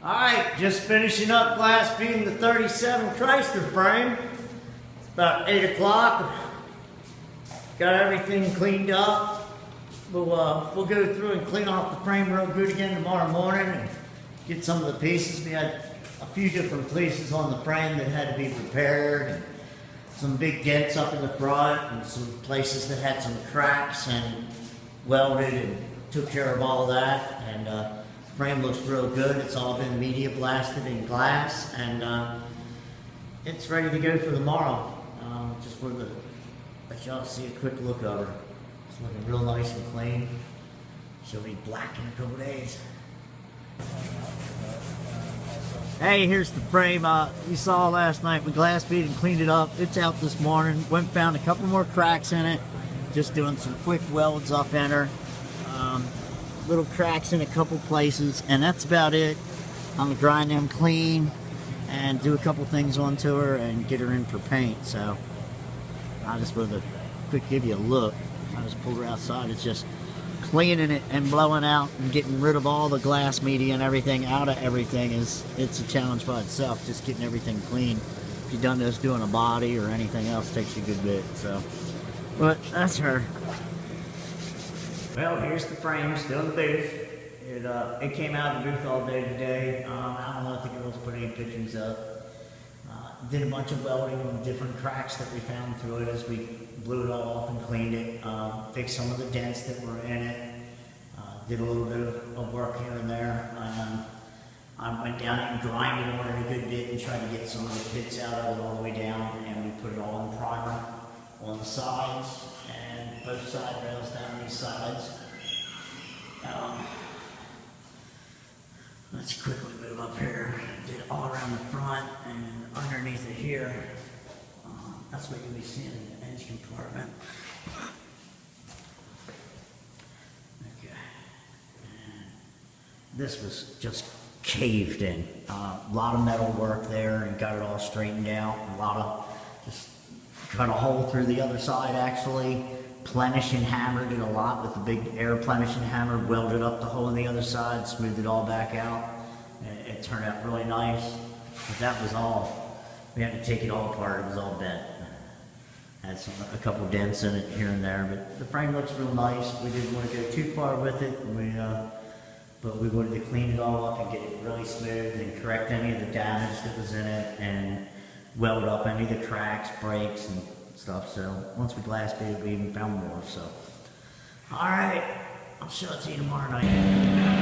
Alright, just finishing up glass beading the 37 Chrysler frame. It's about 8 o'clock. Got everything cleaned up. We'll go through and clean off the frame real good again tomorrow morning and get some of the pieces. We had a few different places on the frame that had to be repaired, and some big dents up in the front, and some places that had some cracks, and welded and took care of all that. And frame looks real good. It's all been media blasted in glass, and it's ready to go for tomorrow. Just wanted to let y'all see a quick look of her. It's looking real nice and clean. She'll be black in a couple days. Hey, here's the frame you saw last night. We glass beat and cleaned it up. It's out this morning. Went and found a couple more cracks in it. Just doing some quick welds up in her. Little cracks in a couple places, and that's about it. I'm gonna grind them clean and do a couple things onto her and get her in for paint. So I just wanted to quick give you a look. I just pulled her outside. It's just cleaning it and blowing out and getting rid of all the glass media and everything out of everything it's a challenge by itself. Just getting everything clean. If you've done this doing a body or anything else, it takes you a good bit. So, but that's her. Well, here's the frame, still in the booth. It came out of the booth all day today. I don't know if the girls put any pictures up. Did a bunch of welding on different cracks that we found through it as we blew it all off and cleaned it. Fixed some of the dents that were in it. Did a little bit of work here and there. I went down and grinded on it a good bit and tried to get some of the pits out of it all the way down, and we put it all in primer on the sides and both side rails down these sides. Let's quickly move up here. Did all around the front and underneath it here. That's what you'll be seeing in the engine compartment. Okay. And this was just caved in. A lot of metal work there and got it all straightened out. A lot of just cut a hole through the other side actually. Plenish and hammered it a lot with the big air plenishing hammer, welded up the hole on the other side, smoothed it all back out. It turned out really nice, but that was all. We had to take it all apart, it was all bent. Had a couple dents in it here and there, but the frame looks real nice. We didn't want to go too far with it, but we wanted to clean it all up and get it really smooth and correct any of the damage that was in it and weld up any of the cracks, breaks, and stuff. So once we glass beat it, we even found more. So, all right, I'll show it to you tomorrow night.